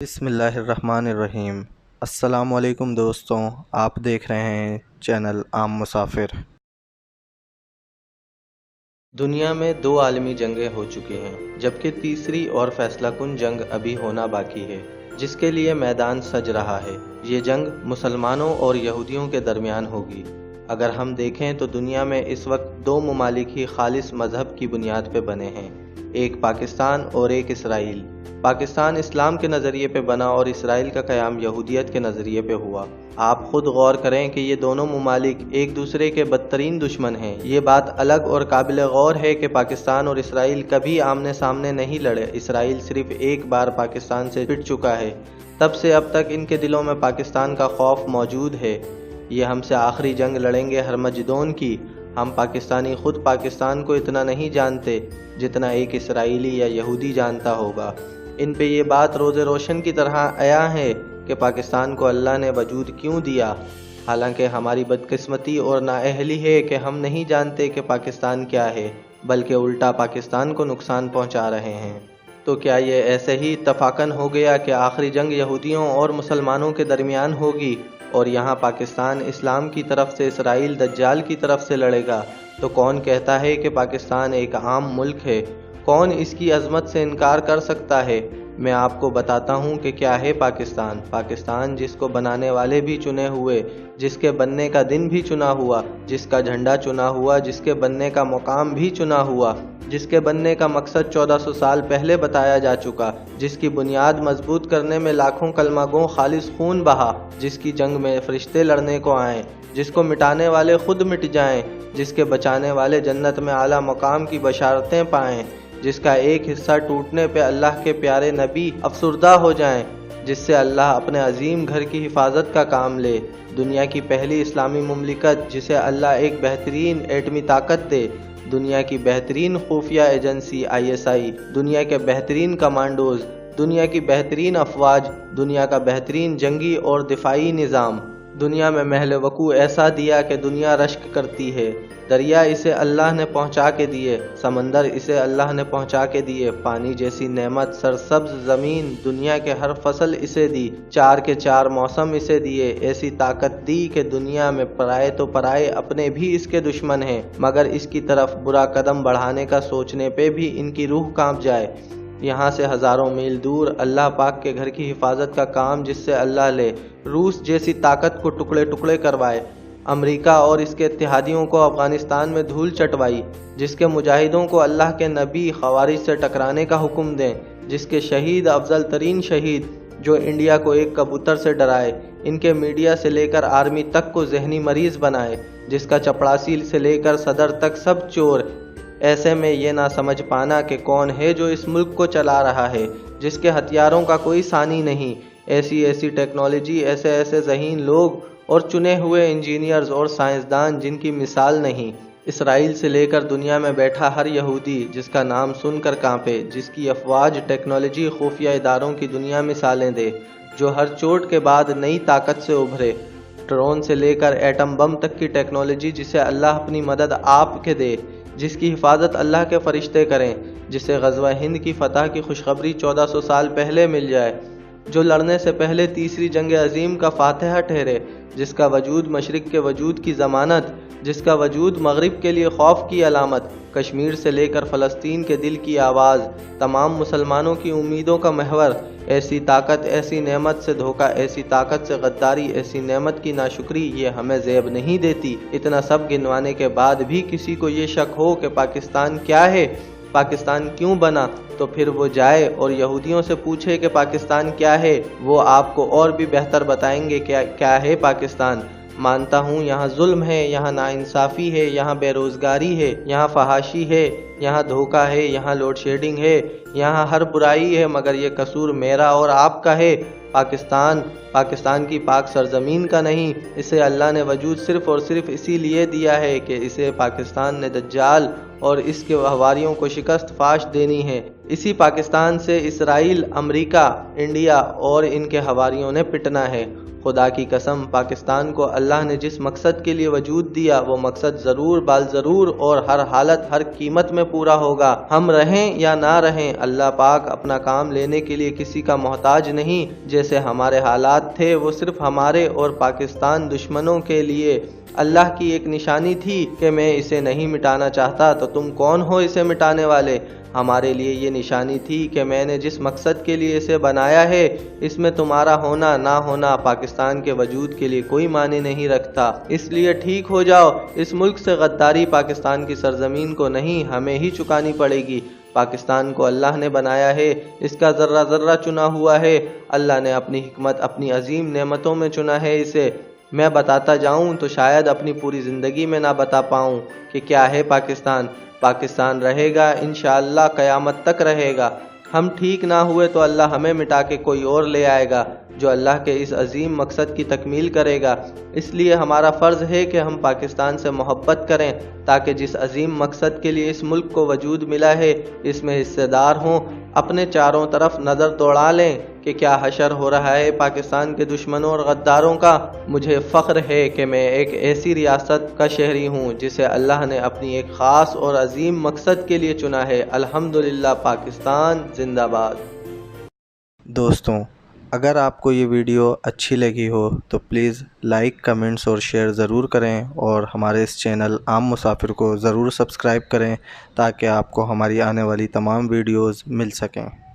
بسم اللہ الرحمن الرحیم۔ السلام علیکم دوستوں، آپ دیکھ رہے ہیں چینل عام مسافر۔ دنیا میں 2 عالمی جنگیں ہو چکی ہیں، جبکہ تیسری اور فیصلہ کن جنگ ابھی ہونا باقی ہے، جس کے لیے میدان سج رہا ہے۔ یہ جنگ مسلمانوں اور یہودیوں کے درمیان ہوگی۔ اگر ہم دیکھیں تو دنیا میں اس وقت 2 ممالک ہی خالص مذہب کی بنیاد پہ بنے ہیں، ایک پاکستان اور ایک اسرائیل۔ پاکستان اسلام کے نظریے پہ بنا اور اسرائیل کا قیام یہودیت کے نظریے پہ ہوا۔ آپ خود غور کریں کہ یہ دونوں ممالک ایک دوسرے کے بدترین دشمن ہیں۔ یہ بات الگ اور قابل غور ہے کہ پاکستان اور اسرائیل کبھی آمنے سامنے نہیں لڑے۔ اسرائیل صرف ایک بار پاکستان سے پٹ چکا ہے، تب سے اب تک ان کے دلوں میں پاکستان کا خوف موجود ہے۔ یہ ہم سے آخری جنگ لڑیں گے ہرمجدون کی۔ ہم پاکستانی خود پاکستان کو اتنا نہیں جانتے جتنا ایک اسرائیلی یا یہودی جانتا ہوگا۔ ان پہ یہ بات روز روشن کی طرح عیاں ہے کہ پاکستان کو اللہ نے وجود کیوں دیا، حالانکہ ہماری بدقسمتی اور نااہلی ہے کہ ہم نہیں جانتے کہ پاکستان کیا ہے، بلکہ الٹا پاکستان کو نقصان پہنچا رہے ہیں۔ تو کیا یہ ایسے ہی اتفاقاً ہو گیا کہ آخری جنگ یہودیوں اور مسلمانوں کے درمیان ہوگی اور یہاں پاکستان اسلام کی طرف سے، اسرائیل دجال کی طرف سے لڑے گا؟ تو کون کہتا ہے کہ پاکستان ایک عام ملک ہے؟ کون اس کی عظمت سے انکار کر سکتا ہے؟ میں آپ کو بتاتا ہوں کہ کیا ہے پاکستان۔ پاکستان جس کو بنانے والے بھی چنے ہوئے، جس کے بننے کا دن بھی چنا ہوا، جس کا جھنڈا چنا ہوا، جس کے بننے کا مقام بھی چنا ہوا، جس کے بننے کا مقصد 1400 سال پہلے بتایا جا چکا، جس کی بنیاد مضبوط کرنے میں لاکھوں کلمہ گو خالص خون بہا، جس کی جنگ میں فرشتے لڑنے کو آئیں، جس کو مٹانے والے خود مٹ جائیں، جس کے بچانے والے جنت میں اعلیٰ مقام کی بشارتیں پائیں، جس کا ایک حصہ ٹوٹنے پہ اللہ کے پیارے نبی افسردہ ہو جائیں، جس سے اللہ اپنے عظیم گھر کی حفاظت کا کام لے، دنیا کی پہلی اسلامی مملکت جسے اللہ ایک بہترین ایٹمی طاقت دے، دنیا کی بہترین خفیہ ایجنسی ISI، دنیا کے بہترین کمانڈوز، دنیا کی بہترین افواج، دنیا کا بہترین جنگی اور دفاعی نظام، دنیا میں محل وقوع ایسا دیا کہ دنیا رشک کرتی ہے۔ دریا اسے اللہ نے پہنچا کے دیے، سمندر اسے اللہ نے پہنچا کے دیے، پانی جیسی نعمت، سرسبز زمین، دنیا کے ہر فصل اسے دی، 4 کے 4 موسم اسے دیے، ایسی طاقت دی کہ دنیا میں پرائے تو پرائے اپنے بھی اس کے دشمن ہیں، مگر اس کی طرف برا قدم بڑھانے کا سوچنے پہ بھی ان کی روح کانپ جائے۔ یہاں سے ہزاروں میل دور اللہ پاک کے گھر کی حفاظت کا کام جس سے اللہ لے، روس جیسی طاقت کو ٹکڑے ٹکڑے کروائے، امریکہ اور اس کے اتحادیوں کو افغانستان میں دھول چٹوائی، جس کے مجاہدوں کو اللہ کے نبی خوارج سے ٹکرانے کا حکم دیں، جس کے شہید افضل ترین شہید جو انڈیا کو ایک کبوتر سے ڈرائے، ان کے میڈیا سے لے کر آرمی تک کو ذہنی مریض بنائے، جس کا چپڑاسی سے لے کر صدر تک سب چور۔ ایسے میں یہ نہ سمجھ پانا کہ کون ہے جو اس ملک کو چلا رہا ہے، جس کے ہتھیاروں کا کوئی ثانی نہیں، ایسی ٹیکنالوجی، ایسے ذہین لوگ اور چنے ہوئے انجینئرز اور سائنسدان جن کی مثال نہیں۔ اسرائیل سے لے کر دنیا میں بیٹھا ہر یہودی جس کا نام سن کر کانپے، جس کی افواج، ٹیکنالوجی، خفیہ اداروں کی دنیا مثالیں دے، جو ہر چوٹ کے بعد نئی طاقت سے ابھرے، ڈرون سے لے کر ایٹم بم تک کی ٹیکنالوجی جسے اللہ اپنی مدد آپ کے دے، جس کی حفاظت اللہ کے فرشتے کریں، جسے غزوہ ہند کی فتح کی خوشخبری 1400 سال پہلے مل جائے، جو لڑنے سے پہلے تیسری جنگ عظیم کا فاتح ٹھہرے، جس کا وجود مشرق کے وجود کی ضمانت، جس کا وجود مغرب کے لیے خوف کی علامت، کشمیر سے لے کر فلسطین کے دل کی آواز، تمام مسلمانوں کی امیدوں کا محور، ایسی طاقت، ایسی نعمت سے دھوکہ، ایسی طاقت سے غداری، ایسی نعمت کی ناشکری، یہ ہمیں زیب نہیں دیتی۔ اتنا سب گنوانے کے بعد بھی کسی کو یہ شک ہو کہ پاکستان کیا ہے، پاکستان کیوں بنا، تو پھر وہ جائے اور یہودیوں سے پوچھے کہ پاکستان کیا ہے، وہ آپ کو اور بھی بہتر بتائیں گے کیا ہے پاکستان۔ مانتا ہوں یہاں ظلم ہے، یہاں ناانصافی ہے، یہاں بے روزگاری ہے، یہاں فحاشی ہے، یہاں دھوکہ ہے، یہاں لوڈ شیڈنگ ہے، یہاں ہر برائی ہے، مگر یہ قصور میرا اور آپ کا ہے۔ پاکستان کی پاک سرزمین کا نہیں، اسے اللہ نے وجود صرف اور صرف اسی لیے دیا ہے کہ اسے پاکستان نے دجال اور اس کے حواریوں کو شکست فاش دینی ہے۔ اسی پاکستان سے اسرائیل، امریکہ، انڈیا اور ان کے حواریوں نے پٹنا ہے۔ خدا کی قسم، پاکستان کو اللہ نے جس مقصد کے لیے وجود دیا وہ مقصد ضرور بال ضرور اور ہر حالت ہر قیمت میں پورا ہوگا۔ ہم رہیں یا نہ رہیں، اللہ پاک اپنا کام لینے کے لیے کسی کا محتاج نہیں۔ جیسے ہمارے حالات تھے وہ صرف ہمارے اور پاکستان دشمنوں کے لیے اللہ کی ایک نشانی تھی کہ میں اسے نہیں مٹانا چاہتا تو تم کون ہو اسے مٹانے والے۔ ہمارے لیے یہ نشانی تھی کہ میں نے جس مقصد کے لیے اسے بنایا ہے اس میں تمہارا ہونا نہ ہونا پاکستان کے وجود کے لیے کوئی معنی نہیں رکھتا۔ اس لیے ٹھیک ہو جاؤ، اس ملک سے غداری پاکستان کی سرزمین کو نہیں ہمیں ہی چکانی پڑے گی۔ پاکستان کو اللہ نے بنایا ہے، اس کا ذرہ ذرہ چنا ہوا ہے۔ اللہ نے اپنی حکمت اپنی عظیم نعمتوں میں چنا ہے اسے۔ میں بتاتا جاؤں تو شاید اپنی پوری زندگی میں نہ بتا پاؤں کہ کیا ہے پاکستان۔ پاکستان رہے گا، انشاءاللہ قیامت تک رہے گا۔ ہم ٹھیک نہ ہوئے تو اللہ ہمیں مٹا کے کوئی اور لے آئے گا جو اللہ کے اس عظیم مقصد کی تکمیل کرے گا۔ اس لیے ہمارا فرض ہے کہ ہم پاکستان سے محبت کریں تاکہ جس عظیم مقصد کے لیے اس ملک کو وجود ملا ہے اس میں حصے دار ہوں۔ اپنے چاروں طرف نظر دوڑا لیں کہ کیا حشر ہو رہا ہے پاکستان کے دشمنوں اور غداروں کا۔ مجھے فخر ہے کہ میں ایک ایسی ریاست کا شہری ہوں جسے اللہ نے اپنی ایک خاص اور عظیم مقصد کے لیے چنا ہے۔ الحمدللہ، پاکستان زندہ باد۔ دوستوں، اگر آپ کو یہ ویڈیو اچھی لگی ہو تو پلیز لائک، کمنٹس اور شیئر ضرور کریں، اور ہمارے اس چینل عام مسافر کو ضرور سبسکرائب کریں تاکہ آپ کو ہماری آنے والی تمام ویڈیوز مل سکیں۔